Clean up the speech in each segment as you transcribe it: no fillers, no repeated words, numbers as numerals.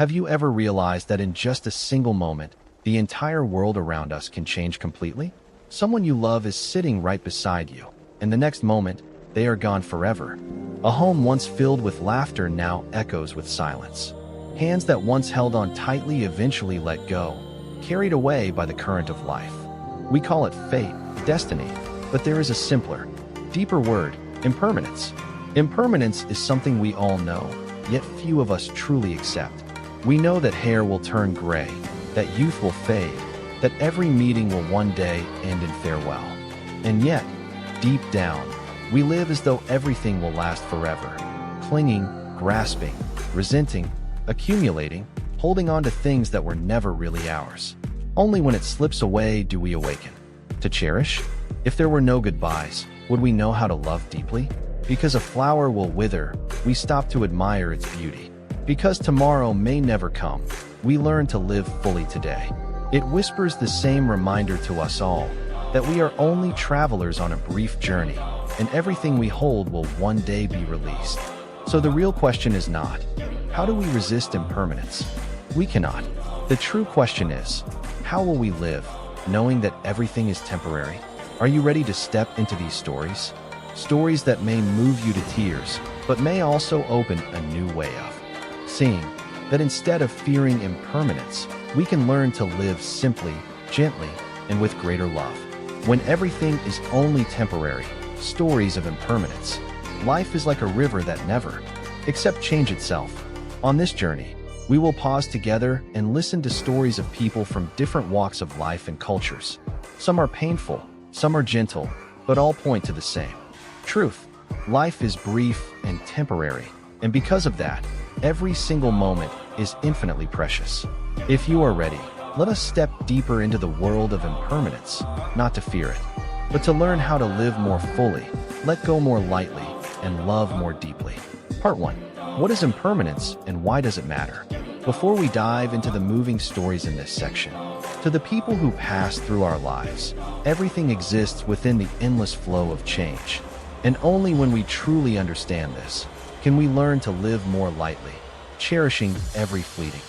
Have you ever realized that in just a single moment, the entire world around us can change completely? Someone you love is sitting right beside you, and the next moment, they are gone forever. A home once filled with laughter now echoes with silence. Hands that once held on tightly eventually let go, carried away by the current of life. We call it fate, destiny, but there is a simpler, deeper word: impermanence. Impermanence is something we all know, yet few of us truly accept. We know that hair will turn gray, that youth will fade, that every meeting will one day end in farewell. And yet, deep down, we live as though everything will last forever, clinging, grasping, resenting, accumulating, holding on to things that were never really ours. Only when it slips away do we awaken. To cherish? If there were no goodbyes, would we know how to love deeply? Because a flower will wither, we stop to admire its beauty. Because tomorrow may never come, we learn to live fully today. It whispers the same reminder to us all, that we are only travelers on a brief journey, and everything we hold will one day be released. So the real question is not, how do we resist impermanence? We cannot. The true question is, how will we live, knowing that everything is temporary? Are you ready to step into these stories? Stories that may move you to tears, but may also open a new way of seeing that instead of fearing impermanence, we can learn to live simply, gently, and with greater love. When everything is only temporary, stories of impermanence. Life is like a river that never, except change itself. On this journey, we will pause together and listen to stories of people from different walks of life and cultures. Some are painful, some are gentle, but all point to the same truth. Life is brief and temporary, and because of that, every single moment is infinitely precious. If you are ready, let us step deeper into the world of impermanence, not to fear it, but to learn how to live more fully, let go more lightly, and love more deeply. Part 1. What is impermanence and why does it matter? Before we dive into the moving stories in this section, to the people who pass through our lives, everything exists within the endless flow of change. And only when we truly understand this, can we learn to live more lightly, cherishing every fleeting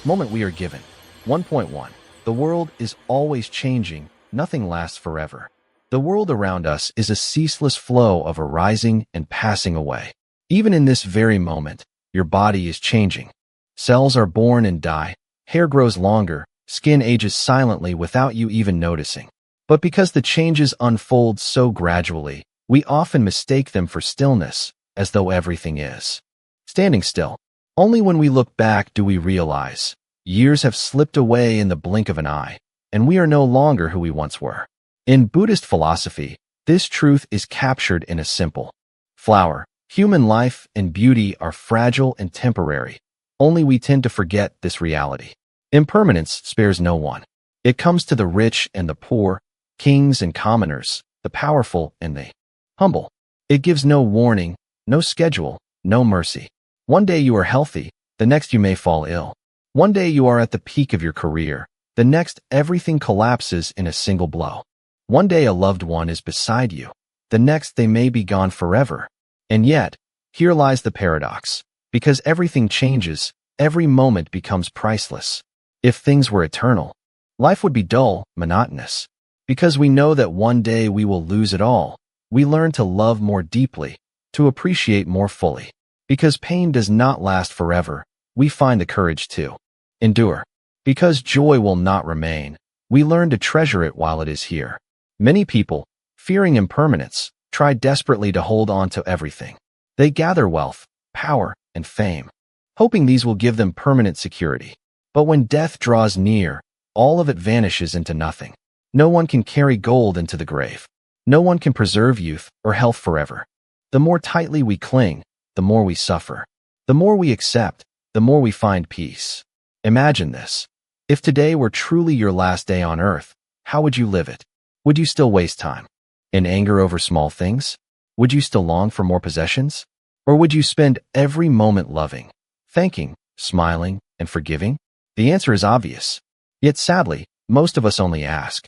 moment we are given. 1.1. The world is always changing, nothing lasts forever. The world around us is a ceaseless flow of arising and passing away. Even in this very moment, your body is changing. Cells are born and die, hair grows longer, skin ages silently without you even noticing. But because the changes unfold so gradually, we often mistake them for stillness, as though everything is standing still. Only when we look back do we realize years have slipped away in the blink of an eye, and we are no longer who we once were. In Buddhist philosophy, this truth is captured in a simple flower. Human life and beauty are fragile and temporary. Only we tend to forget this reality. Impermanence spares no one. It comes to the rich and the poor, kings and commoners, the powerful and the humble. It gives no warning, no schedule, no mercy. One day you are healthy, the next you may fall ill. One day you are at the peak of your career, the next everything collapses in a single blow. One day a loved one is beside you, the next they may be gone forever. And yet, here lies the paradox. Because everything changes, every moment becomes priceless. If things were eternal, life would be dull, monotonous. Because we know that one day we will lose it all, we learn to love more deeply, to appreciate more fully. Because pain does not last forever, we find the courage to endure. Because joy will not remain, we learn to treasure it while it is here. Many people, fearing impermanence, try desperately to hold on to everything. They gather wealth, power, and fame, hoping these will give them permanent security. But when death draws near, all of it vanishes into nothing. No one can carry gold into the grave. No one can preserve youth or health forever. The more tightly we cling, the more we suffer. The more we accept, the more we find peace. Imagine this. If today were truly your last day on earth, how would you live it? Would you still waste time in anger over small things? Would you still long for more possessions? Or would you spend every moment loving, thanking, smiling, and forgiving? The answer is obvious. Yet sadly, most of us only ask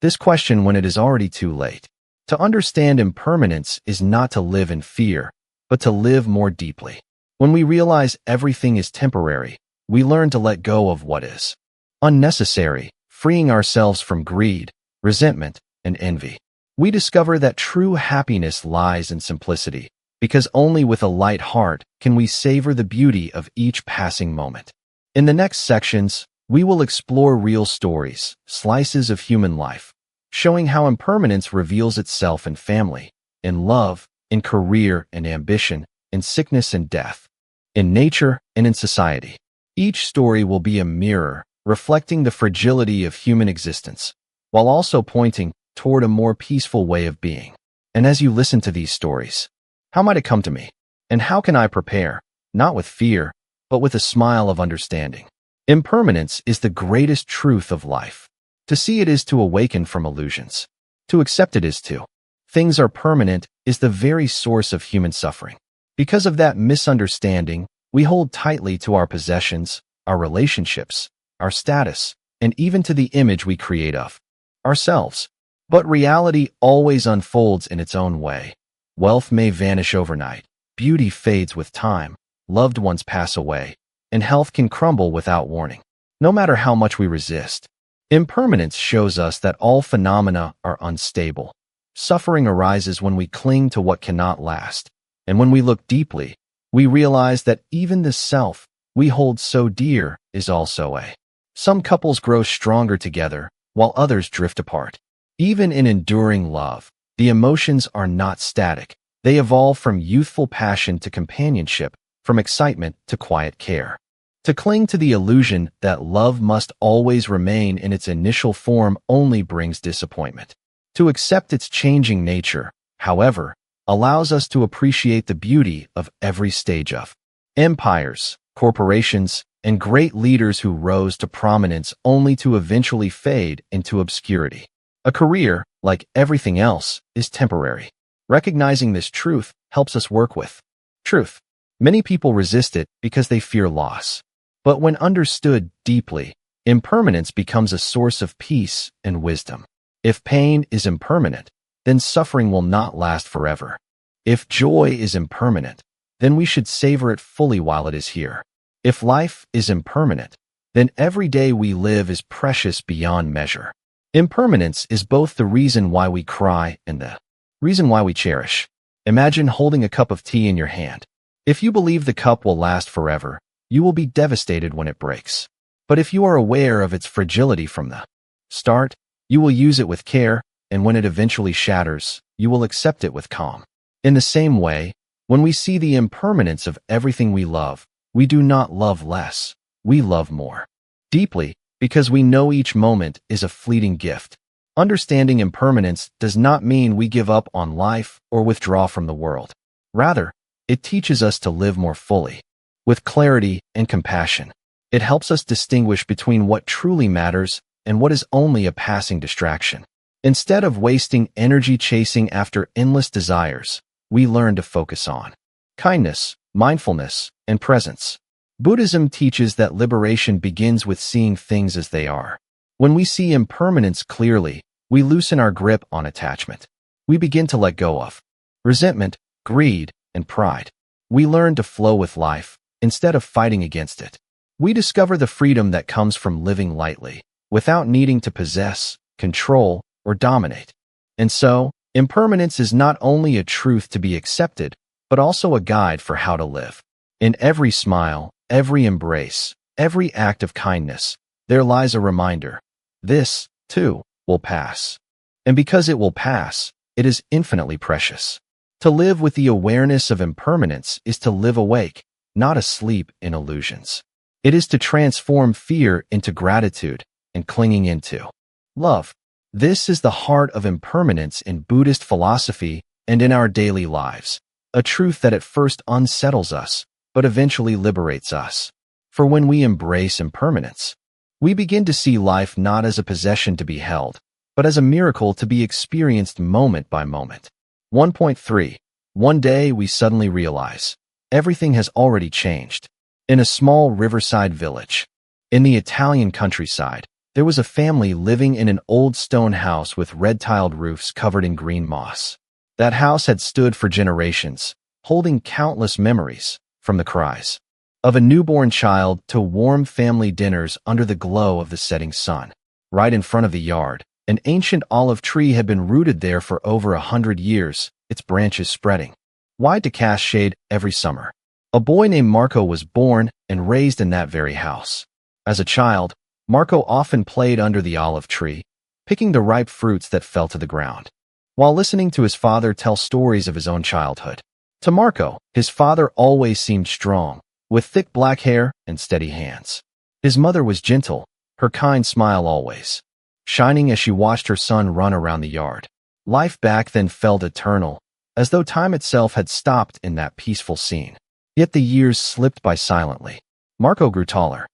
this question when it is already too late. To understand impermanence is not to live in fear, but to live more deeply. When we realize everything is temporary, we learn to let go of what is unnecessary, freeing ourselves from greed, resentment, and envy. We discover that true happiness lies in simplicity, because only with a light heart can we savor the beauty of each passing moment. In the next sections, we will explore real stories, slices of human life, showing how impermanence reveals itself in family, in love, in career and ambition, in sickness and death, in nature and in society. Each story will be a mirror, reflecting the fragility of human existence, while also pointing toward a more peaceful way of being. And as you listen to these stories, how might it come to me? And how can I prepare, not with fear, but with a smile of understanding? Impermanence is the greatest truth of life. To see it is to awaken from illusions. To accept it is to. Things are permanent is the very source of human suffering. Because of that misunderstanding, we hold tightly to our possessions, our relationships, our status, and even to the image we create of ourselves. But reality always unfolds in its own way. Wealth may vanish overnight, beauty fades with time, loved ones pass away, and health can crumble without warning. No matter how much we resist, impermanence shows us that all phenomena are unstable. Suffering arises when we cling to what cannot last, and when we look deeply, we realize that even the self we hold so dear is also a. Some couples grow stronger together, while others drift apart. Even in enduring love, the emotions are not static. They evolve from youthful passion to companionship, from excitement to quiet care. To cling to the illusion that love must always remain in its initial form only brings disappointment. To accept its changing nature, however, allows us to appreciate the beauty of every stage of empires, corporations, and great leaders who rose to prominence only to eventually fade into obscurity. A career, like everything else, is temporary. Recognizing this truth helps us work with truth. Many people resist it because they fear loss. But when understood deeply, impermanence becomes a source of peace and wisdom. If pain is impermanent, then suffering will not last forever. If joy is impermanent, then we should savor it fully while it is here. If life is impermanent, then every day we live is precious beyond measure. Impermanence is both the reason why we cry and the reason why we cherish. Imagine holding a cup of tea in your hand. If you believe the cup will last forever, you will be devastated when it breaks. But if you are aware of its fragility from the start, you will use it with care, and when it eventually shatters, you will accept it with calm. In the same way, when we see the impermanence of everything we love, we do not love less, we love more deeply, because we know each moment is a fleeting gift. Understanding impermanence does not mean we give up on life or withdraw from the world. Rather, it teaches us to live more fully, with clarity and compassion. It helps us distinguish between what truly matters and what is only a passing distraction. Instead of wasting energy chasing after endless desires, we learn to focus on kindness, mindfulness, and presence. Buddhism teaches that liberation begins with seeing things as they are. When we see impermanence clearly, we loosen our grip on attachment. We begin to let go of resentment, greed, and pride. We learn to flow with life instead of fighting against it. We discover the freedom that comes from living lightly, without needing to possess, control, or dominate. And so, impermanence is not only a truth to be accepted, but also a guide for how to live. In every smile, every embrace, every act of kindness, there lies a reminder. This, too, will pass. And because it will pass, it is infinitely precious. To live with the awareness of impermanence is to live awake, not asleep in illusions. It is to transform fear into gratitude and clinging into love. This is the heart of impermanence in Buddhist philosophy and in our daily lives, a truth that at first unsettles us, but eventually liberates us. For when we embrace impermanence, we begin to see life not as a possession to be held, but as a miracle to be experienced moment by moment. 1.3. One day we suddenly realize everything has already changed. In a small riverside village, in the Italian countryside, there was a family living in an old stone house with red-tiled roofs covered in green moss. That house had stood for generations, holding countless memories, from the cries of a newborn child to warm family dinners under the glow of the setting sun. Right in front of the yard, an ancient olive tree had been rooted there for over 100 years, its branches spreading wide to cast shade every summer. A boy named Marco was born and raised in that very house. As a child, Marco often played under the olive tree, picking the ripe fruits that fell to the ground, while listening to his father tell stories of his own childhood. To Marco, his father always seemed strong, with thick black hair and steady hands. His mother was gentle, her kind smile always shining as she watched her son run around the yard. Life back then felt eternal, as though time itself had stopped in that peaceful scene. Yet the years slipped by silently. Marco grew taller.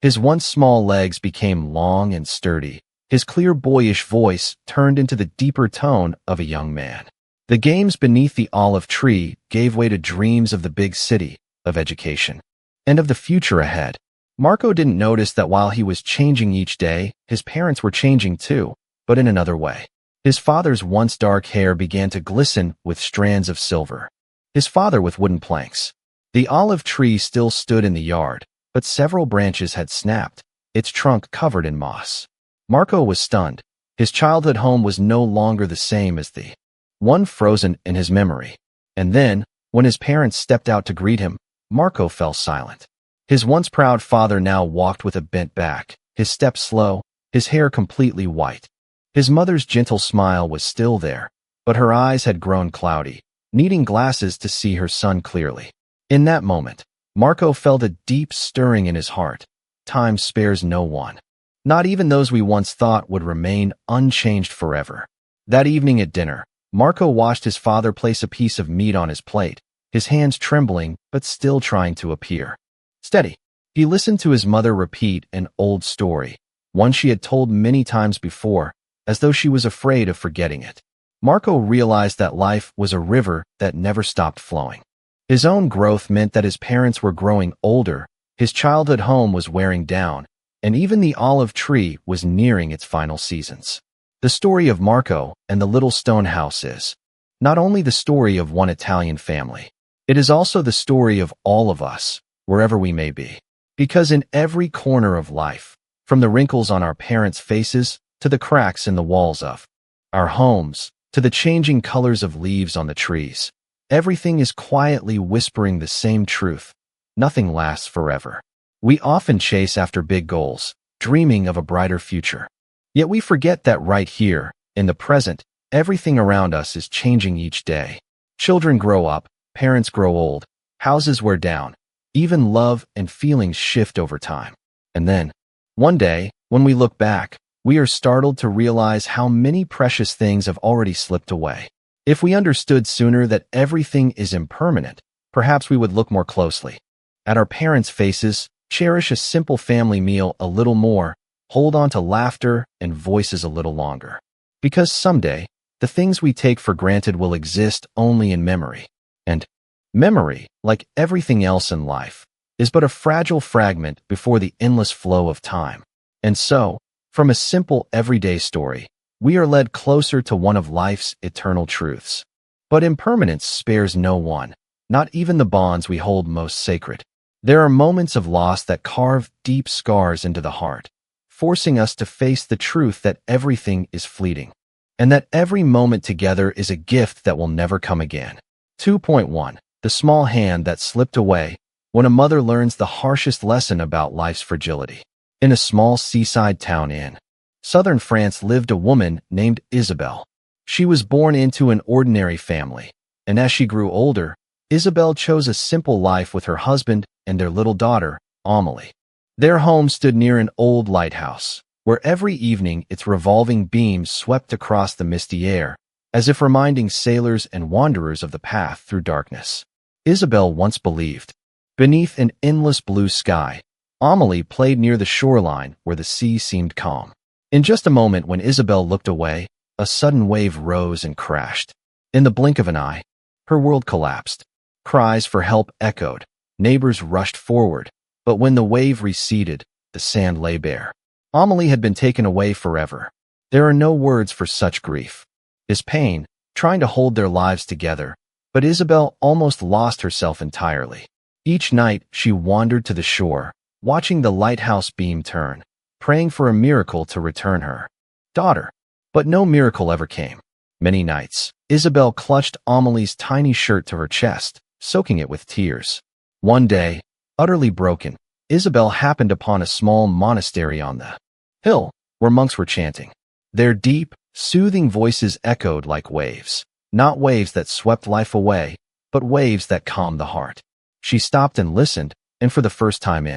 His once small legs became long and sturdy. His clear boyish voice turned into the deeper tone of a young man. The games beneath the olive tree gave way to dreams of the big city, of education, and of the future ahead. Marco didn't notice that while he was changing each day, his parents were changing too, but in another way. His father's once dark hair began to glisten with strands of silver. His father with wooden planks. The olive tree still stood in the yard, but several branches had snapped, its trunk covered in moss. Marco was stunned. His childhood home was no longer the same as the one frozen in his memory. And then, when his parents stepped out to greet him, Marco fell silent. His once proud father now walked with a bent back, his step slow, his hair completely white. His mother's gentle smile was still there, but her eyes had grown cloudy, needing glasses to see her son clearly. In that moment, Marco felt a deep stirring in his heart. Time spares no one. Not even those we once thought would remain unchanged forever. That evening at dinner, Marco watched his father place a piece of meat on his plate, his hands trembling but still trying to appear steady. He listened to his mother repeat an old story, one she had told many times before, as though she was afraid of forgetting it. Marco realized that life was a river that never stopped flowing. His own growth meant that his parents were growing older, his childhood home was wearing down, and even the olive tree was nearing its final seasons. The story of Marco and the little stone house is not only the story of one Italian family, it is also the story of all of us, wherever we may be. Because in every corner of life, from the wrinkles on our parents' faces to the cracks in the walls of our homes, to the changing colors of leaves on the trees, everything is quietly whispering the same truth. Nothing lasts forever. We often chase after big goals, dreaming of a brighter future. Yet we forget that right here, in the present, everything around us is changing each day. Children grow up, parents grow old, houses wear down, even love and feelings shift over time. And then, one day, when we look back, we are startled to realize how many precious things have already slipped away. If we understood sooner that everything is impermanent, perhaps we would look more closely at our parents' faces, cherish a simple family meal a little more, hold on to laughter and voices a little longer. Because someday, the things we take for granted will exist only in memory. And memory, like everything else in life, is but a fragile fragment before the endless flow of time. And so, from a simple everyday story, we are led closer to one of life's eternal truths. But impermanence spares no one, not even the bonds we hold most sacred. There are moments of loss that carve deep scars into the heart, forcing us to face the truth that everything is fleeting, and that every moment together is a gift that will never come again. 2.1. The small hand that slipped away when a mother learns the harshest lesson about life's fragility. In a small seaside town in southern France lived a woman named Isabelle. She was born into an ordinary family, and as she grew older, Isabelle chose a simple life with her husband and their little daughter, Amélie. Their home stood near an old lighthouse, where every evening its revolving beams swept across the misty air, as if reminding sailors and wanderers of the path through darkness. Isabelle once believed. Beneath an endless blue sky, Amélie played near the shoreline where the sea seemed calm. In just a moment when Isabelle looked away, a sudden wave rose and crashed. In the blink of an eye, her world collapsed. Cries for help echoed. Neighbors rushed forward, but when the wave receded, the sand lay bare. Amélie had been taken away forever. There are no words for such grief. Is pain, trying to hold their lives together, but Isabelle almost lost herself entirely. Each night, she wandered to the shore, watching the lighthouse beam turn, praying for a miracle to return her daughter. But no miracle ever came. Many nights, Isabel clutched Amelie's tiny shirt to her chest, soaking it with tears. One day, utterly broken, Isabel happened upon a small monastery on the hill, where monks were chanting. Their deep, soothing voices echoed like waves, not waves that swept life away, but waves that calmed the heart. She stopped and listened, and for the first time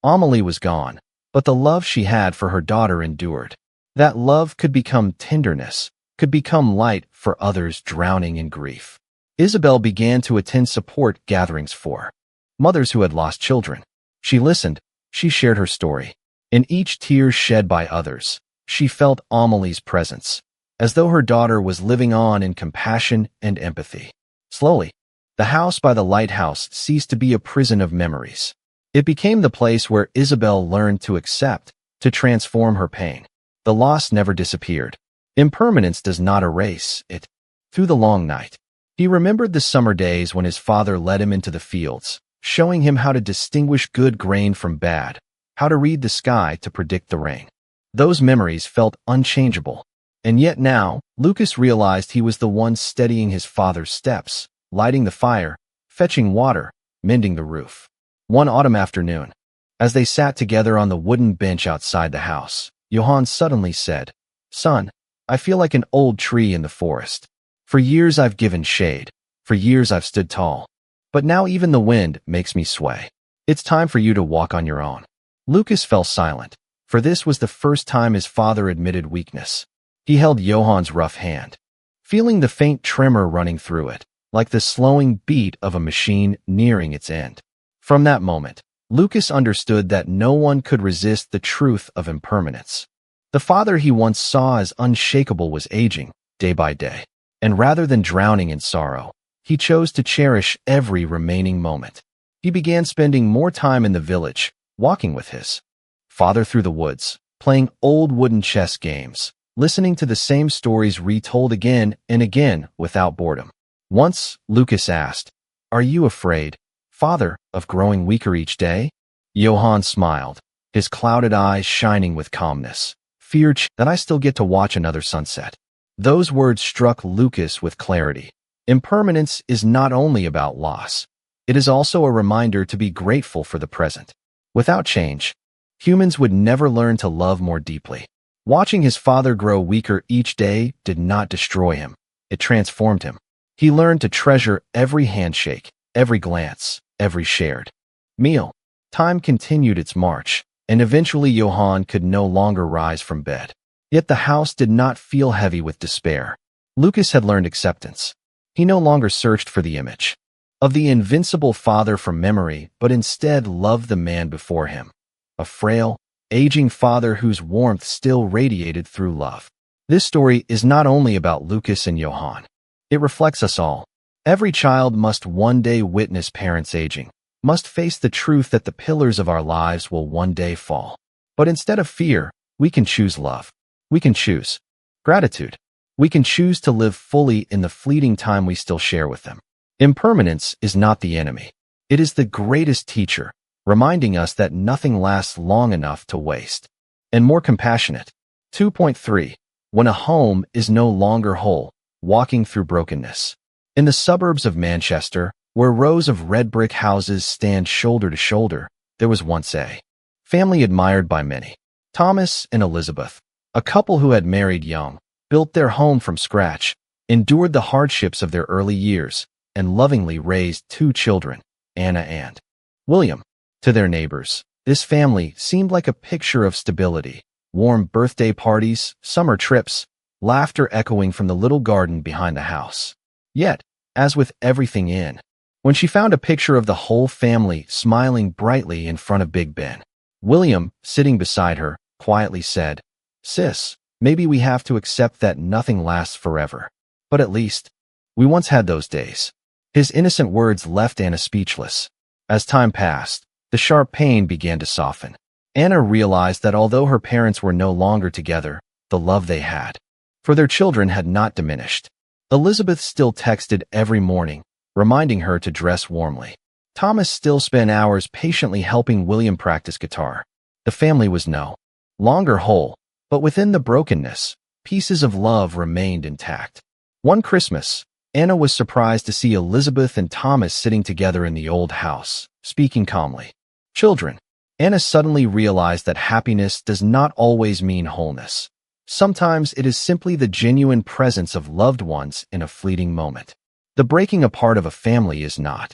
Amelie was gone, but the love she had for her daughter endured. That love could become tenderness, could become light for others drowning in grief. Isabel began to attend support gatherings for mothers who had lost children. She listened, she shared her story. In each tear shed by others, she felt Amelie's presence, as though her daughter was living on in compassion and empathy. Slowly, the house by the lighthouse ceased to be a prison of memories. It became the place where Isabel learned to accept, to transform her pain. The loss never disappeared. Impermanence does not erase it. Through the long night, he remembered the summer days when his father led him into the fields, showing him how to distinguish good grain from bad, how to read the sky to predict the rain. Those memories felt unchangeable. And yet now, Lucas realized he was the one steadying his father's steps, lighting the fire, fetching water, mending the roof. One autumn afternoon, as they sat together on the wooden bench outside the house, Johann suddenly said, "Son, I feel like an old tree in the forest. For years I've given shade. For years I've stood tall. But now even the wind makes me sway. It's time for you to walk on your own." Lucas fell silent, for this was the first time his father admitted weakness. He held Johann's rough hand, feeling the faint tremor running through it, like the slowing beat of a machine nearing its end. From that moment, Lucas understood that no one could resist the truth of impermanence. The father he once saw as unshakable was aging, day by day, and rather than drowning in sorrow, he chose to cherish every remaining moment. He began spending more time in the village, walking with his father through the woods, playing old wooden chess games, listening to the same stories retold again and again without boredom. Once, Lucas asked, "Are you afraid, Father, of growing weaker each day?" Johann smiled, his clouded eyes shining with calmness. "Feared that I still get to watch another sunset." Those words struck Lucas with clarity. Impermanence is not only about loss. It is also a reminder to be grateful for the present. Without change, humans would never learn to love more deeply. Watching his father grow weaker each day did not destroy him. It transformed him. He learned to treasure every handshake, every glance, every shared meal. Time continued its march, and eventually Johann could no longer rise from bed. Yet the house did not feel heavy with despair. Lucas had learned acceptance. He no longer searched for the image of the invincible father from memory, but instead loved the man before him, a frail, aging father whose warmth still radiated through love. This story is not only about Lucas and Johann. It reflects us all. Every child must one day witness parents aging, must face the truth that the pillars of our lives will one day fall. But instead of fear, we can choose love. We can choose gratitude. We can choose to live fully in the fleeting time we still share with them. Impermanence is not the enemy. It is the greatest teacher, reminding us that nothing lasts long enough to waste. And more compassionate. 2.3. When a home is no longer whole, walking through brokenness. In the suburbs of Manchester, where rows of red brick houses stand shoulder to shoulder, there was once a family admired by many. Thomas and Elizabeth, a couple who had married young, built their home from scratch, endured the hardships of their early years, and lovingly raised two children, Anna and William. To their neighbors, this family seemed like a picture of stability. Warm birthday parties, summer trips, laughter echoing from the little garden behind the house. Yet, as with everything when she found a picture of the whole family smiling brightly in front of Big Ben, William, sitting beside her, quietly said, "Sis, maybe we have to accept that nothing lasts forever. But at least, we once had those days." His innocent words left Anna speechless. As time passed, the sharp pain began to soften. Anna realized that although her parents were no longer together, the love they had for their children had not diminished. Elizabeth still texted every morning, reminding her to dress warmly. Thomas still spent hours patiently helping William practice guitar. The family was no longer whole, but within the brokenness, pieces of love remained intact. One Christmas, Anna was surprised to see Elizabeth and Thomas sitting together in the old house, speaking calmly. Children, Anna suddenly realized that happiness does not always mean wholeness. Sometimes it is simply the genuine presence of loved ones in a fleeting moment. The breaking apart of a family is not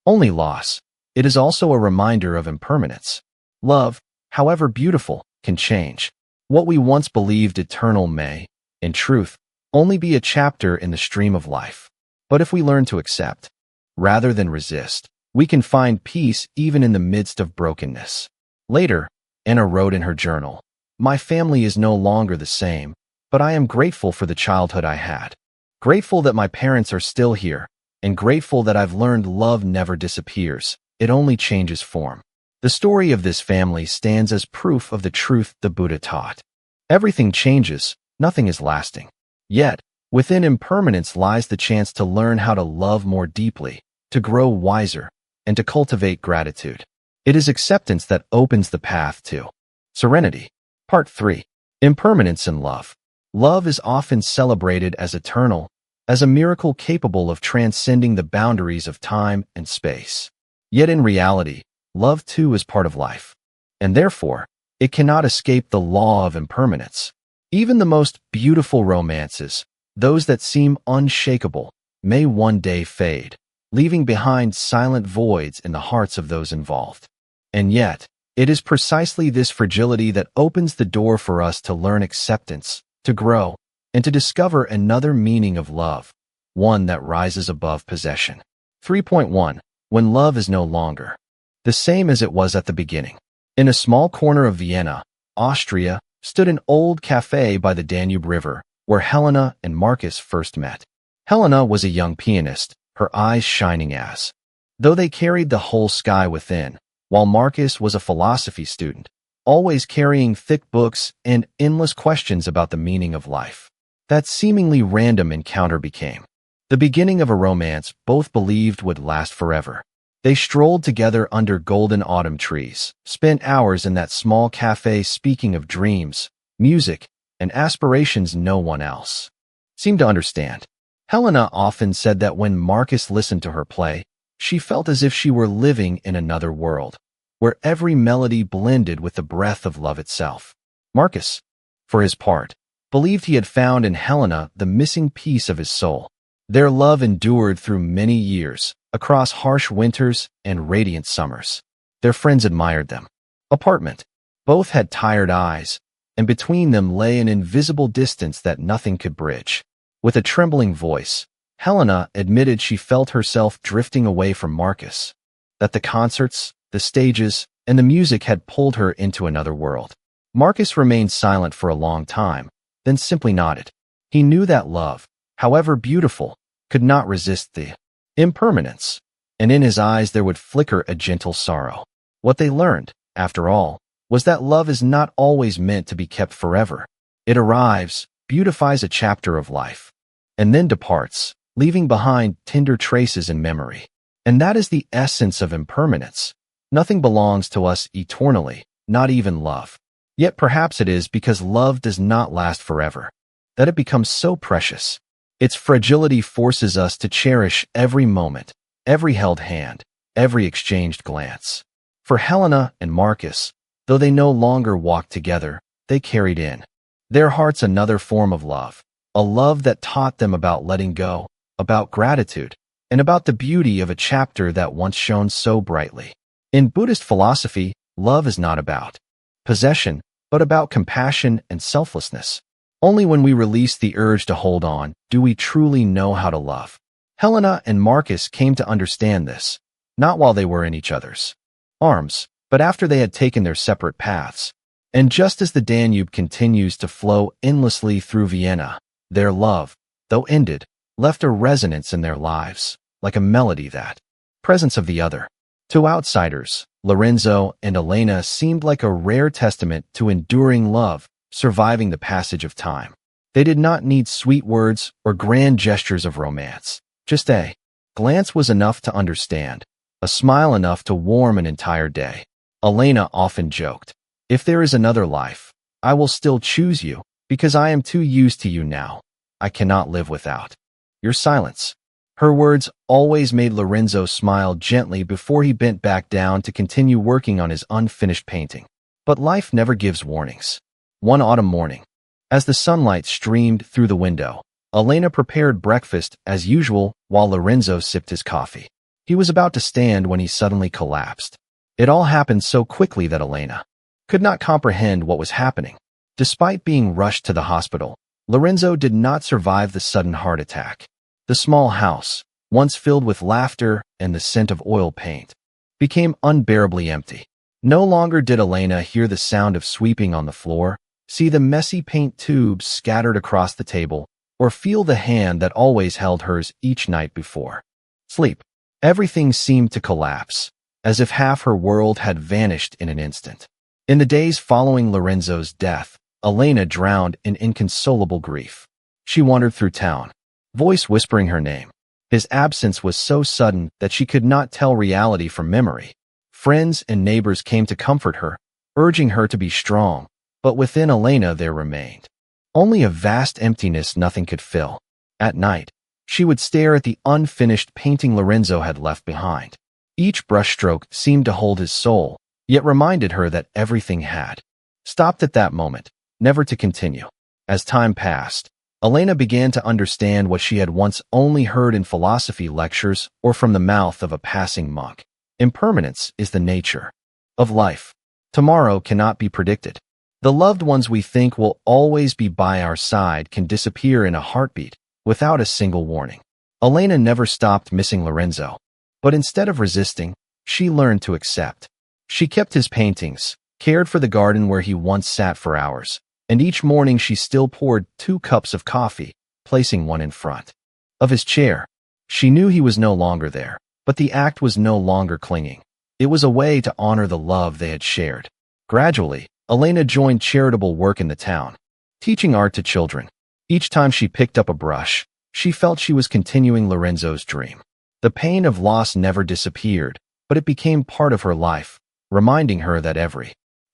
only loss, it is also a reminder of impermanence. Love, however beautiful, can change. What we once believed eternal may, in truth, only be a chapter in the stream of life. But if we learn to accept, rather than resist, we can find peace even in the midst of brokenness. Later, Anna wrote in her journal, "My family is no longer the same, but I am grateful for the childhood I had. Grateful that my parents are still here, and grateful that I've learned love never disappears, it only changes form." The story of this family stands as proof of the truth the Buddha taught. Everything changes, nothing is lasting. Yet, within impermanence lies the chance to learn how to love more deeply, to grow wiser, and to cultivate gratitude. It is acceptance that opens the path to serenity. Part 3. Impermanence in love. Love is often celebrated as eternal, as a miracle capable of transcending the boundaries of time and space. Yet in reality, love too is part of life, and therefore, it cannot escape the law of impermanence. Even the most beautiful romances, those that seem unshakable, may one day fade, leaving behind silent voids in the hearts of those involved. And yet, it is precisely this fragility that opens the door for us to learn acceptance, to grow, and to discover another meaning of love, one that rises above possession. 3.1. When love is no longer the same as it was at the beginning. In a small corner of Vienna, Austria, stood an old cafe by the Danube River, where Helena and Marcus first met. Helena was a young pianist, her eyes shining as though they carried the whole sky within, while Marcus was a philosophy student, always carrying thick books and endless questions about the meaning of life. That seemingly random encounter became the beginning of a romance both believed would last forever. They strolled together under golden autumn trees, spent hours in that small cafe speaking of dreams, music, and aspirations no one else seemed to understand. Helena often said that when Marcus listened to her play, she felt as if she were living in another world, where every melody blended with the breath of love itself. Marcus, for his part, believed he had found in Helena the missing piece of his soul. Their love endured through many years, across harsh winters and radiant summers. Their friends admired them. Apartment. Both had tired eyes, and between them lay an invisible distance that nothing could bridge. With a trembling voice, Helena admitted she felt herself drifting away from Marcus, that the concerts, the stages, and the music had pulled her into another world. Marcus remained silent for a long time, then simply nodded. He knew that love, however beautiful, could not resist the impermanence, and in his eyes there would flicker a gentle sorrow. What they learned, after all, was that love is not always meant to be kept forever. It arrives, beautifies a chapter of life, and then departs, leaving behind tender traces in memory. And that is the essence of impermanence. Nothing belongs to us eternally, not even love. Yet perhaps it is because love does not last forever, that it becomes so precious. Its fragility forces us to cherish every moment, every held hand, every exchanged glance. For Helena and Marcus, though they no longer walked together, they carried in their hearts another form of love, a love that taught them about letting go, about gratitude, and about the beauty of a chapter that once shone so brightly. In Buddhist philosophy, love is not about possession, but about compassion and selflessness. Only when we release the urge to hold on do we truly know how to love. Helena and Marcus came to understand this, not while they were in each other's arms, but after they had taken their separate paths. And just as the Danube continues to flow endlessly through Vienna, their love, though ended, left a resonance in their lives, like a melody that presence of the other. To outsiders, Lorenzo and Elena seemed like a rare testament to enduring love, surviving the passage of time. They did not need sweet words or grand gestures of romance. Just a glance was enough to understand. a smile enough to warm an entire day. Elena often joked, "If there is another life, I will still choose you, because I am too used to you now. I cannot live without your silence." Her words always made Lorenzo smile gently before he bent back down to continue working on his unfinished painting. But life never gives warnings. One autumn morning, as the sunlight streamed through the window, Elena prepared breakfast as usual while Lorenzo sipped his coffee. He was about to stand when he suddenly collapsed. It all happened so quickly that Elena could not comprehend what was happening. Despite being rushed to the hospital, Lorenzo did not survive the sudden heart attack. The small house, once filled with laughter and the scent of oil paint, became unbearably empty. No longer did Elena hear the sound of sweeping on the floor, see the messy paint tubes scattered across the table, or feel the hand that always held hers each night before sleep. Everything seemed to collapse, as if half her world had vanished in an instant. In the days following Lorenzo's death, Elena drowned in inconsolable grief. She wandered through town, voice whispering her name. His absence was so sudden that she could not tell reality from memory. Friends and neighbors came to comfort her, urging her to be strong, but within Elena there remained only a vast emptiness nothing could fill. At night, she would stare at the unfinished painting Lorenzo had left behind. Each brushstroke seemed to hold his soul, yet reminded her that everything had stopped at that moment, never to continue. As time passed, Elena began to understand what she had once only heard in philosophy lectures or from the mouth of a passing monk. Impermanence is the nature of life. Tomorrow cannot be predicted. The loved ones we think will always be by our side can disappear in a heartbeat, without a single warning. Elena never stopped missing Lorenzo, but instead of resisting, she learned to accept. She kept his paintings, cared for the garden where he once sat for hours, and each morning she still poured 2 cups of coffee, placing one in front of his chair. She knew he was no longer there, but the act was no longer clinging. It was a way to honor the love they had shared. Gradually, Elena joined charitable work in the town, teaching art to children. Each time she picked up a brush, she felt she was continuing Lorenzo's dream. The pain of loss never disappeared, but it became part of her life, reminding her that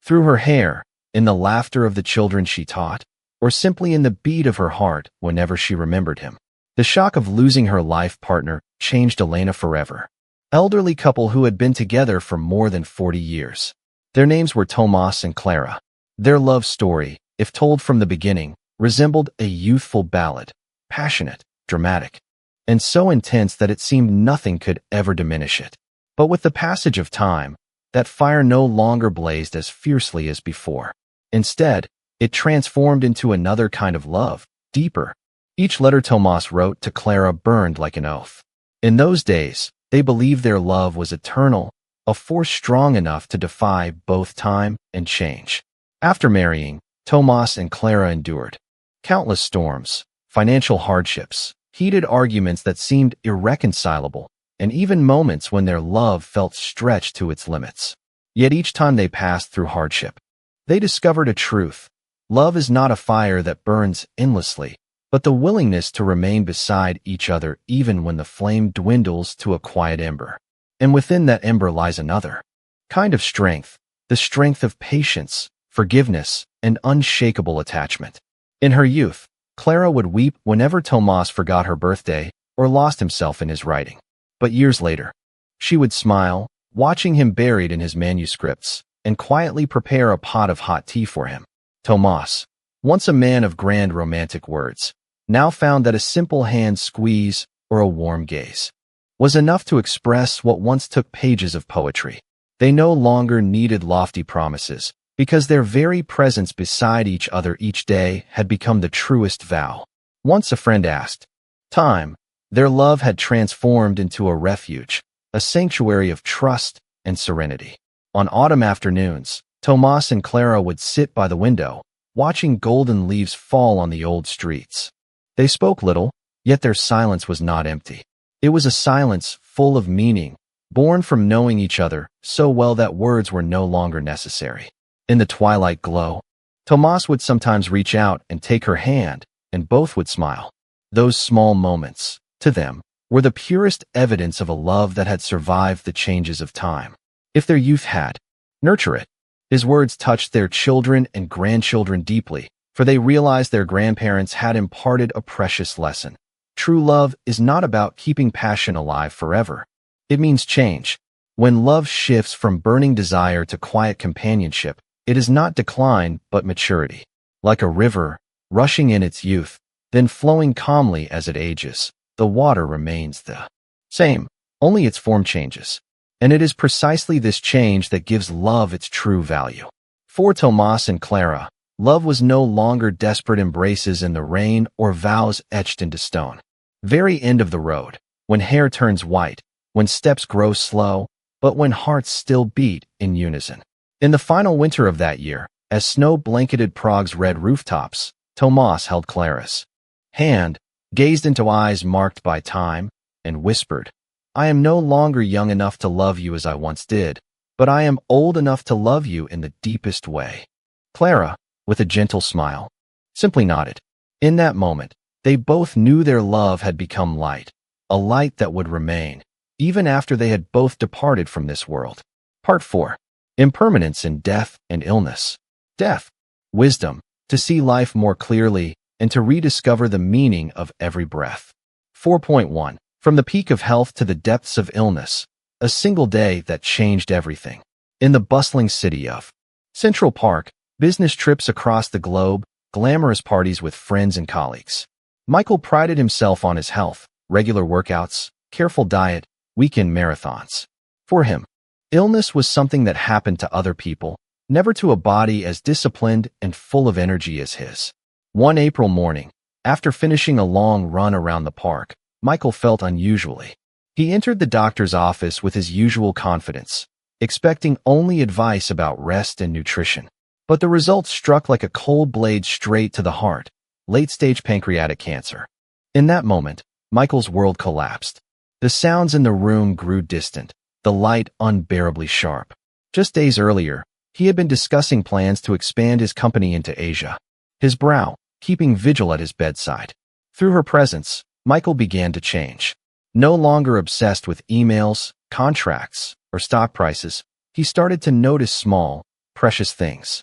through her hair, in the laughter of the children she taught, or simply in the beat of her heart whenever she remembered him. The shock of losing her life partner changed Elena forever. Elderly couple who had been together for more than 40 years. Their names were Tomas and Clara. Their love story, if told from the beginning, resembled a youthful ballad, passionate, dramatic, and so intense that it seemed nothing could ever diminish it. But with the passage of time, that fire no longer blazed as fiercely as before. Instead, it transformed into another kind of love, deeper. Each letter Tomas wrote to Clara burned like an oath. In those days, they believed their love was eternal, a force strong enough to defy both time and change. After marrying, Tomas and Clara endured countless storms, financial hardships, heated arguments that seemed irreconcilable, and even moments when their love felt stretched to its limits. Yet each time they passed through hardship, they discovered a truth. Love is not a fire that burns endlessly, but the willingness to remain beside each other even when the flame dwindles to a quiet ember. And within that ember lies another kind of strength, the strength of patience, forgiveness, and unshakable attachment. In her youth, Clara would weep whenever Tomas forgot her birthday or lost himself in his writing. But years later, she would smile, watching him buried in his manuscripts, and quietly prepare a pot of hot tea for him. Tomas, once a man of grand romantic words, now found that a simple hand squeeze or a warm gaze was enough to express what once took pages of poetry. They no longer needed lofty promises, because their very presence beside each other each day had become the truest vow. Once a friend asked time, their love had transformed into a refuge, a sanctuary of trust and serenity. On autumn afternoons, Tomas and Clara would sit by the window, watching golden leaves fall on the old streets. They spoke little, yet their silence was not empty. It was a silence full of meaning, born from knowing each other so well that words were no longer necessary. In the twilight glow, Tomas would sometimes reach out and take her hand, and both would smile. Those small moments, to them, were the purest evidence of a love that had survived the changes of time. If their youth had, nurture it. His words touched their children and grandchildren deeply, for they realized their grandparents had imparted a precious lesson. True love is not about keeping passion alive forever. It means change. When love shifts from burning desire to quiet companionship, it is not decline but maturity. Like a river, rushing in its youth, then flowing calmly as it ages, the water remains the same, only its form changes. And it is precisely this change that gives love its true value. For Tomas and Clara, love was no longer desperate embraces in the rain or vows etched into stone. Very end of the road, when hair turns white, when steps grow slow, but when hearts still beat in unison. In the final winter of that year, as snow blanketed Prague's red rooftops, Tomas held Clara's hand, gazed into eyes marked by time, and whispered, "I am no longer young enough to love you as I once did, but I am old enough to love you in the deepest way." Clara, with a gentle smile, simply nodded. In that moment, they both knew their love had become light, a light that would remain, even after they had both departed from this world. Part 4. Impermanence in Death and Illness. Death. Wisdom, to see life more clearly and to rediscover the meaning of every breath. 4.1. From the peak of health to the depths of illness, a single day that changed everything. In the bustling city of Central Park, business trips across the globe, glamorous parties with friends and colleagues. Michael prided himself on his health, regular workouts, careful diet, weekend marathons. For him, illness was something that happened to other people, never to a body as disciplined and full of energy as his. One April morning, after finishing a long run around the park, Michael felt unusually. He entered the doctor's office with his usual confidence, expecting only advice about rest and nutrition. But the results struck like a cold blade straight to the heart, late-stage pancreatic cancer. In that moment, Michael's world collapsed. The sounds in the room grew distant, the light unbearably sharp. Just days earlier, he had been discussing plans to expand his company into Asia. His brow, keeping vigil at his bedside. Through her presence, Michael began to change. No longer obsessed with emails, contracts, or stock prices, he started to notice small, precious things.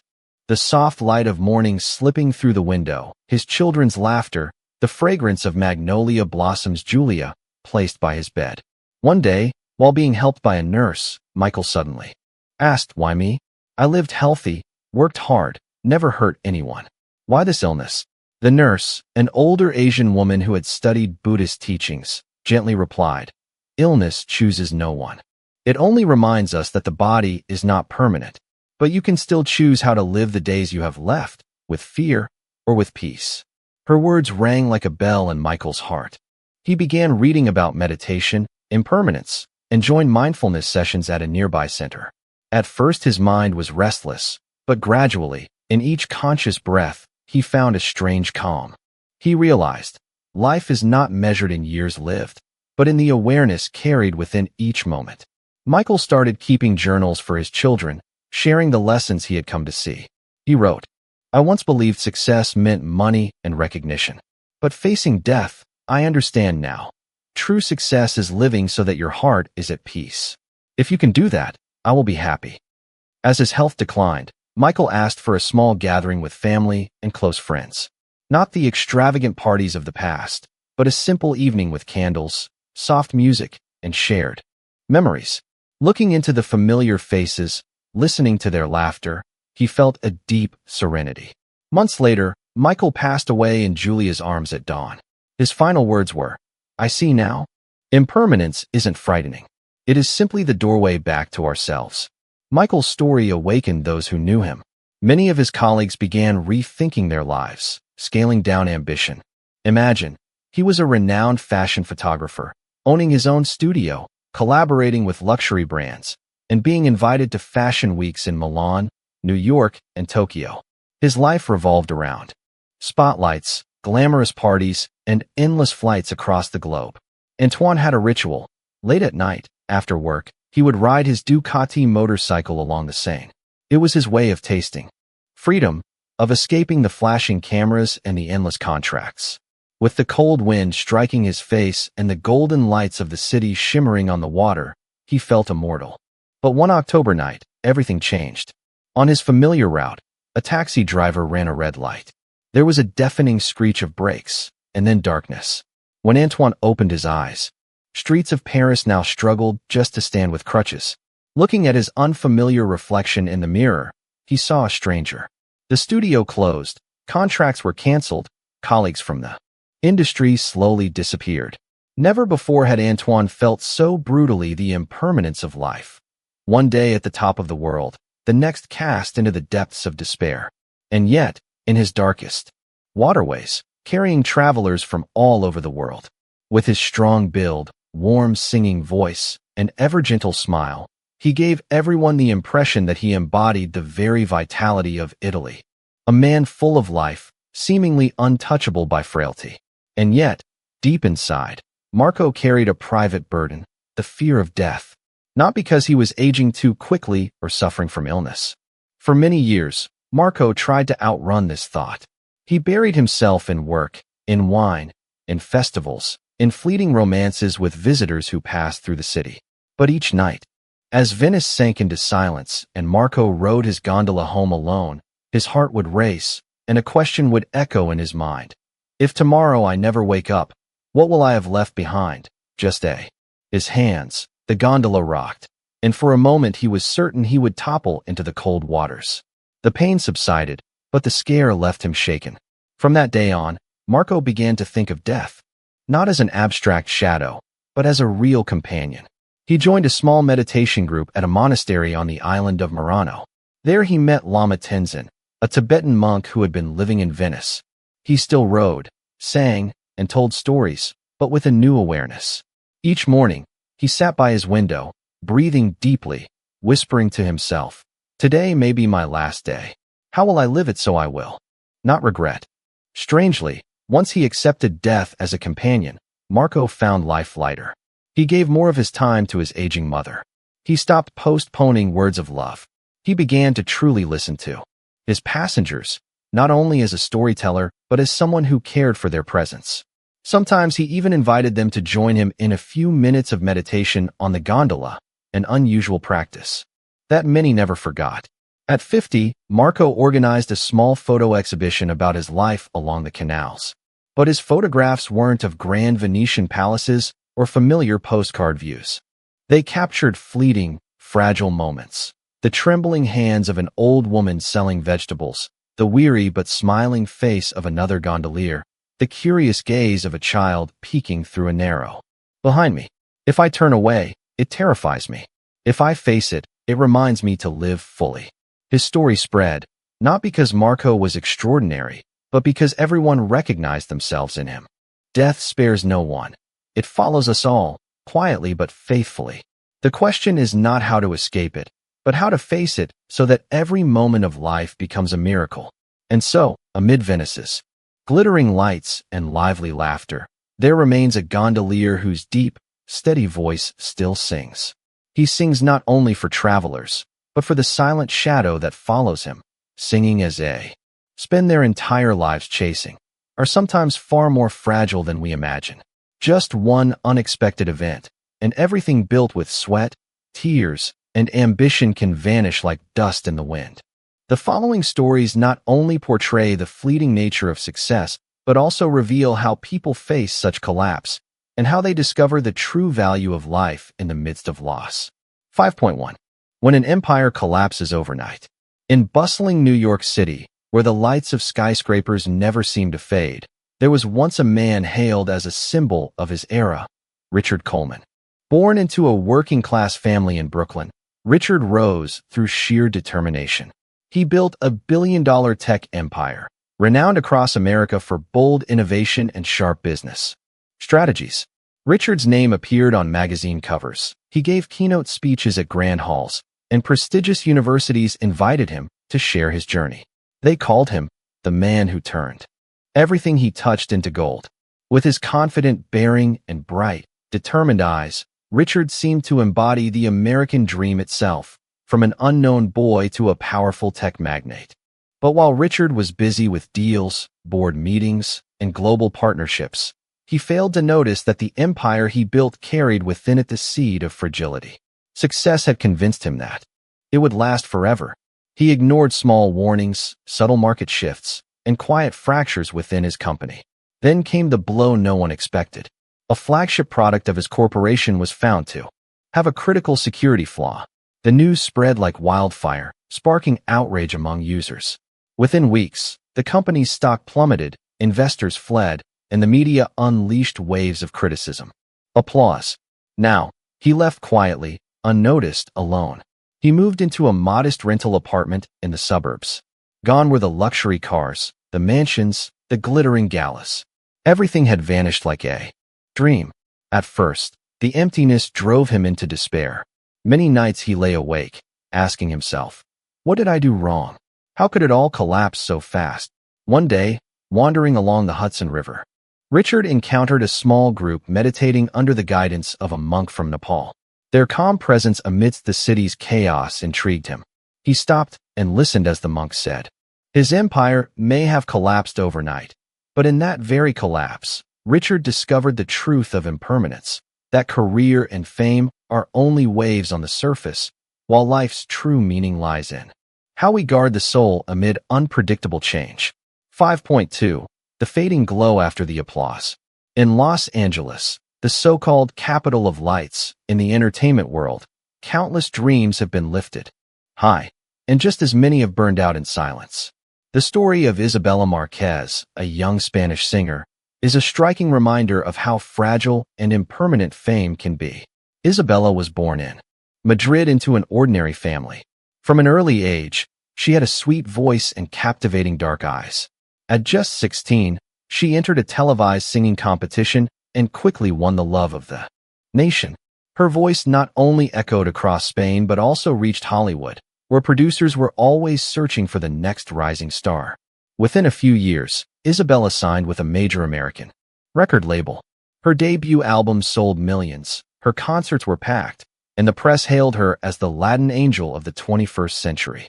The soft light of morning slipping through the window, his children's laughter, the fragrance of magnolia blossoms Julia, placed by his bed. One day, while being helped by a nurse, Michael suddenly asked, "Why me? I lived healthy, worked hard, never hurt anyone. Why this illness?" The nurse, an older Asian woman who had studied Buddhist teachings, gently replied, "Illness chooses no one. It only reminds us that the body is not permanent, but you can still choose how to live the days you have left, with fear or with peace." Her words rang like a bell in Michael's heart. He began reading about meditation, impermanence, and joined mindfulness sessions at a nearby center. At first his mind was restless, but gradually, in each conscious breath, he found a strange calm. He realized, life is not measured in years lived, but in the awareness carried within each moment. Michael started keeping journals for his children, sharing the lessons he had come to see. He wrote, "I once believed success meant money and recognition. But facing death, I understand now. True success is living so that your heart is at peace. If you can do that, I will be happy." As his health declined, Michael asked for a small gathering with family and close friends. Not the extravagant parties of the past, but a simple evening with candles, soft music, and shared memories. Looking into the familiar faces, listening to their laughter, he felt a deep serenity. Months later, Michael passed away in Julia's arms at dawn. His final words were, "I see now. Impermanence isn't frightening. It is simply the doorway back to ourselves." Michael's story awakened those who knew him. Many of his colleagues began rethinking their lives, scaling down ambition. Imagine, he was a renowned fashion photographer, owning his own studio, collaborating with luxury brands, and being invited to fashion weeks in Milan, New York, and Tokyo. His life revolved around spotlights, glamorous parties, and endless flights across the globe. Antoine had a ritual. Late at night, after work, he would ride his Ducati motorcycle along the Seine. It was his way of tasting freedom, of escaping the flashing cameras and the endless contracts. With the cold wind striking his face and the golden lights of the city shimmering on the water, he felt immortal. But one October night, everything changed. On his familiar route, a taxi driver ran a red light. There was a deafening screech of brakes, and then darkness. When Antoine opened his eyes, streets of Paris now struggled just to stand with crutches. Looking at his unfamiliar reflection in the mirror, he saw a stranger. The studio closed, contracts were canceled, colleagues from the industry slowly disappeared. Never before had Antoine felt so brutally the impermanence of life. One day at the top of the world, the next cast into the depths of despair. And yet, in his darkest waterways, carrying travelers from all over the world. With his strong build, warm singing voice, and ever-gentle smile, he gave everyone the impression that he embodied the very vitality of Italy. A man full of life, seemingly untouchable by frailty. And yet, deep inside, Marco carried a private burden, the fear of death. Not because he was aging too quickly or suffering from illness. For many years, Marco tried to outrun this thought. He buried himself in work, in wine, in festivals, in fleeting romances with visitors who passed through the city. But each night, as Venice sank into silence and Marco rode his gondola home alone, his heart would race, and a question would echo in his mind. If tomorrow I never wake up, what will I have left behind? Just a. His hands, the gondola rocked, and for a moment he was certain he would topple into the cold waters. The pain subsided, but the scare left him shaken. From that day on, Marco began to think of death, not as an abstract shadow, but as a real companion. He joined a small meditation group at a monastery on the island of Murano. There he met Lama Tenzin, a Tibetan monk who had been living in Venice. He still rode, sang, and told stories, but with a new awareness. Each morning, he sat by his window, breathing deeply, whispering to himself, "Today may be my last day. How will I live it so I will not regret?" Strangely, once he accepted death as a companion, Marco found life lighter. He gave more of his time to his aging mother. He stopped postponing words of love. He began to truly listen to his passengers, not only as a storyteller, but as someone who cared for their presence. Sometimes he even invited them to join him in a few minutes of meditation on the gondola, an unusual practice that many never forgot. At 50, Marco organized a small photo exhibition about his life along the canals. But his photographs weren't of grand Venetian palaces or familiar postcard views. They captured fleeting, fragile moments. The trembling hands of an old woman selling vegetables, the weary but smiling face of another gondolier, the curious gaze of a child peeking through a narrow behind me. If I turn away, it terrifies me. If I face it, it reminds me to live fully. His story spread, not because Marco was extraordinary, but because everyone recognized themselves in him. Death spares no one. It follows us all, quietly but faithfully. The question is not how to escape it, but how to face it so that every moment of life becomes a miracle. And so, amid Venice's glittering lights and lively laughter, there remains a gondolier whose deep, steady voice still sings. He sings not only for travelers, but for the silent shadow that follows him, singing as they spend their entire lives chasing, are sometimes far more fragile than we imagine. Just one unexpected event, and everything built with sweat, tears, and ambition can vanish like dust in the wind. The following stories not only portray the fleeting nature of success, but also reveal how people face such collapse, and how they discover the true value of life in the midst of loss. 5.1. When an empire collapses overnight. In bustling New York City, where the lights of skyscrapers never seem to fade, there was once a man hailed as a symbol of his era, Richard Coleman. Born into a working-class family in Brooklyn, Richard rose through sheer determination. He built a billion-dollar tech empire, renowned across America for bold innovation and sharp business strategies. Richard's name appeared on magazine covers. He gave keynote speeches at grand halls, and prestigious universities invited him to share his journey. They called him the man who turned everything he touched into gold. With his confident bearing and bright, determined eyes, Richard seemed to embody the American dream itself, from an unknown boy to a powerful tech magnate. But while Richard was busy with deals, board meetings, and global partnerships, he failed to notice that the empire he built carried within it the seed of fragility. Success had convinced him that it would last forever. He ignored small warnings, subtle market shifts, and quiet fractures within his company. Then came the blow no one expected. A flagship product of his corporation was found to have a critical security flaw. The news spread like wildfire, sparking outrage among users. Within weeks, the company's stock plummeted, investors fled, and the media unleashed waves of criticism. Applause. Now, he left quietly, unnoticed, alone. He moved into a modest rental apartment in the suburbs. Gone were the luxury cars, the mansions, the glittering galas. Everything had vanished like a dream. At first, the emptiness drove him into despair. Many nights he lay awake, asking himself, what did I do wrong? How could it all collapse so fast? One day, wandering along the Hudson River, Richard encountered a small group meditating under the guidance of a monk from Nepal. Their calm presence amidst the city's chaos intrigued him. He stopped and listened as the monk said, his empire may have collapsed overnight, but in that very collapse, Richard discovered the truth of impermanence, that career and fame are only waves on the surface, while life's true meaning lies in how we guard the soul amid unpredictable change. 5.2. The fading glow after the applause. In Los Angeles, the so-called capital of lights in the entertainment world, countless dreams have been lifted high, and just as many have burned out in silence. The story of Isabella Marquez, a young Spanish singer, is a striking reminder of how fragile and impermanent fame can be. Isabella was born in Madrid into an ordinary family. From an early age, she had a sweet voice and captivating dark eyes. At just 16, she entered a televised singing competition and quickly won the love of the nation. Her voice not only echoed across Spain but also reached Hollywood, where producers were always searching for the next rising star. Within a few years, Isabella signed with a major American record label. Her debut album sold millions, her concerts were packed, and the press hailed her as the Latin angel of the 21st century.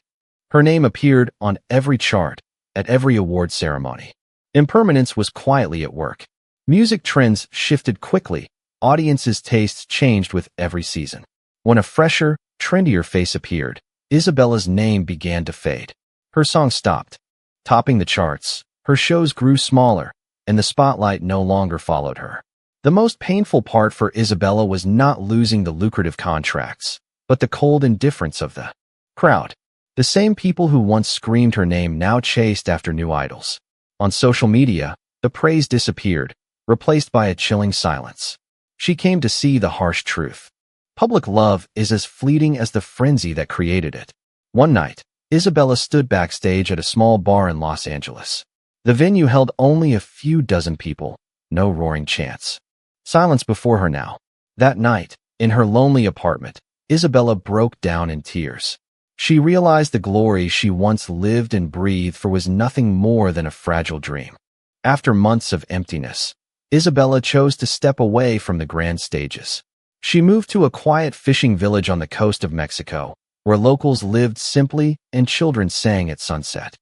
Her name appeared on every chart, at every award ceremony. Impermanence was quietly at work. Music trends shifted quickly, audiences' tastes changed with every season. When a fresher, trendier face appeared, Isabella's name began to fade. Her songs stopped topping the charts, her shows grew smaller, and the spotlight no longer followed her. The most painful part for Isabella was not losing the lucrative contracts, but the cold indifference of the crowd. The same people who once screamed her name now chased after new idols. On social media, the praise disappeared, replaced by a chilling silence. She came to see the harsh truth. Public love is as fleeting as the frenzy that created it. One night, Isabella stood backstage at a small bar in Los Angeles. The venue held only a few dozen people, no roaring chants. Silence before her now. That night, in her lonely apartment, Isabella broke down in tears. She realized the glory she once lived and breathed for was nothing more than a fragile dream. After months of emptiness, Isabella chose to step away from the grand stages. She moved to a quiet fishing village on the coast of Mexico, where locals lived simply and children sang at sunset.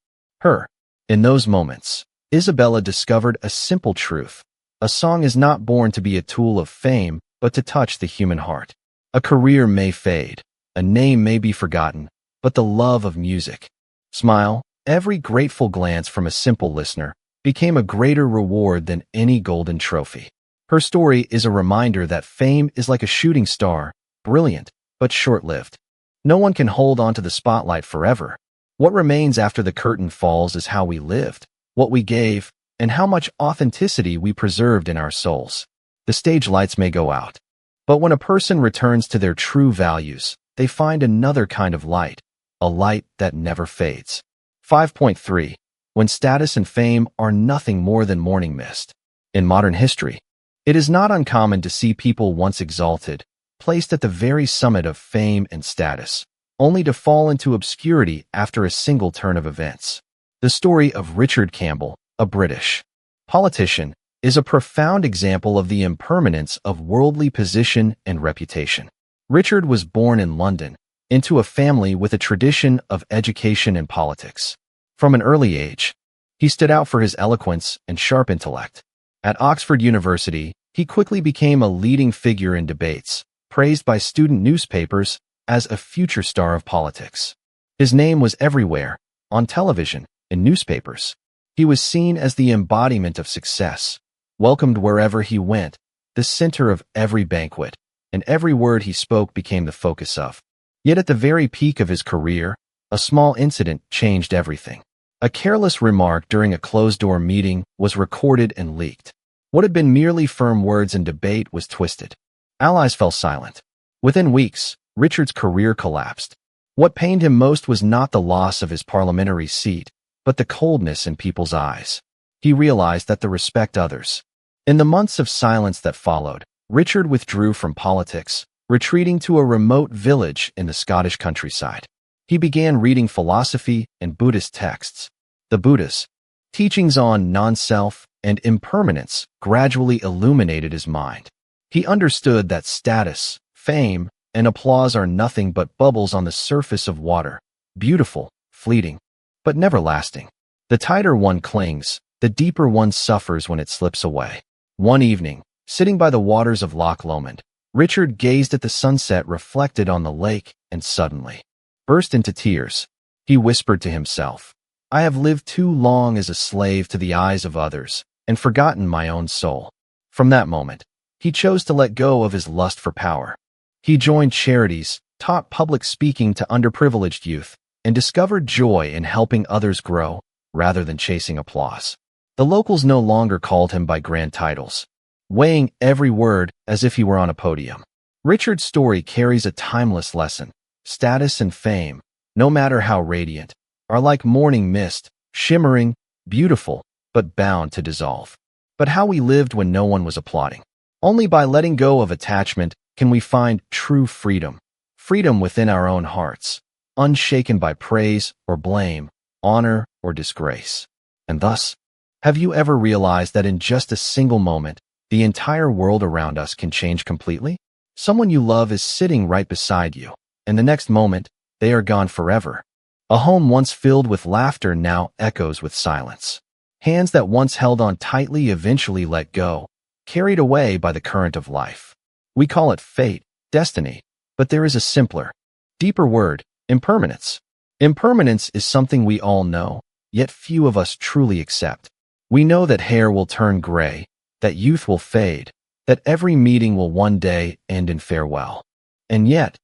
In those moments, Isabella discovered a simple truth. A song is not born to be a tool of fame, but to touch the human heart. A career may fade, a name may be forgotten, but the love of music, smile, every grateful glance from a simple listener, became a greater reward than any golden trophy. Her story is a reminder that fame is like a shooting star, brilliant, but short-lived. No one can hold on to the spotlight forever. What remains after the curtain falls is how we lived, what we gave, and how much authenticity we preserved in our souls. The stage lights may go out, but when a person returns to their true values, they find another kind of light, a light that never fades. 5.3. When status and fame are nothing more than morning mist. In modern history, it is not uncommon to see people once exalted, placed at the very summit of fame and status, only to fall into obscurity after a single turn of events. The story of Richard Campbell, a British politician, is a profound example of the impermanence of worldly position and reputation. Richard was born in London, into a family with a tradition of education and politics. From an early age, he stood out for his eloquence and sharp intellect. At Oxford University, he quickly became a leading figure in debates, praised by student newspapers as a future star of politics. His name was everywhere, on television, in newspapers. He was seen as the embodiment of success, welcomed wherever he went, the center of every banquet, and every word he spoke became the focus of. Yet at the very peak of his career, a small incident changed everything. A careless remark during a closed-door meeting was recorded and leaked. What had been merely firm words in debate was twisted. Allies fell silent. Within weeks, Richard's career collapsed. What pained him most was not the loss of his parliamentary seat, but the coldness in people's eyes. He realized that to respect others. In the months of silence that followed, Richard withdrew from politics, retreating to a remote village in the Scottish countryside. He began reading philosophy and Buddhist texts. The Buddha's teachings on non-self and impermanence gradually illuminated his mind. He understood that status, fame, and applause are nothing but bubbles on the surface of water, beautiful, fleeting, but never lasting. The tighter one clings, the deeper one suffers when it slips away. One evening, sitting by the waters of Loch Lomond, Richard gazed at the sunset reflected on the lake and suddenly burst into tears. He whispered to himself, "I have lived too long as a slave to the eyes of others and forgotten my own soul." From that moment, he chose to let go of his lust for power. He joined charities, taught public speaking to underprivileged youth, and discovered joy in helping others grow rather than chasing applause. The locals no longer called him by grand titles, weighing every word as if he were on a podium. Richard's story carries a timeless lesson. Status and fame, no matter how radiant, are like morning mist, shimmering, beautiful, but bound to dissolve. But how we lived when no one was applauding. Only by letting go of attachment can we find true freedom. Freedom within our own hearts, unshaken by praise or blame, honor or disgrace. And thus, have you ever realized that in just a single moment, the entire world around us can change completely? Someone you love is sitting right beside you, and the next moment, they are gone forever. A home once filled with laughter now echoes with silence. Hands that once held on tightly eventually let go, carried away by the current of life. We call it fate, destiny, but there is a simpler, deeper word, impermanence. Impermanence is something we all know, yet few of us truly accept. We know that hair will turn gray, that youth will fade, that every meeting will one day end in farewell. And yet,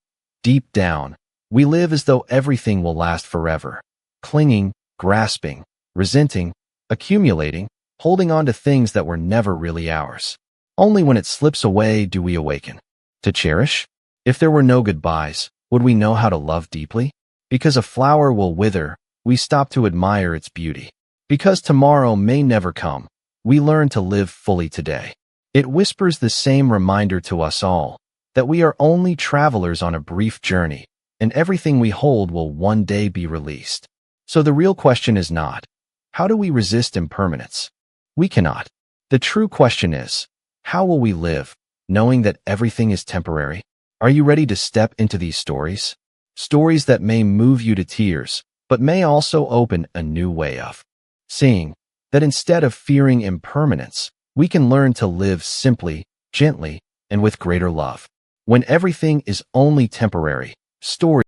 deep down, we live as though everything will last forever, clinging, grasping, resenting, accumulating, holding on to things that were never really ours. Only when it slips away do we awaken. To cherish? If there were no goodbyes, would we know how to love deeply? Because a flower will wither, we stop to admire its beauty. Because tomorrow may never come, we learn to live fully today. It whispers the same reminder to us all, that we are only travelers on a brief journey, and everything we hold will one day be released. So the real question is not, how do we resist impermanence? We cannot. The true question is, how will we live, knowing that everything is temporary? Are you ready to step into these stories? Stories that may move you to tears, but may also open a new way of seeing that instead of fearing impermanence, we can learn to live simply, gently, and with greater love. When everything is only temporary, stories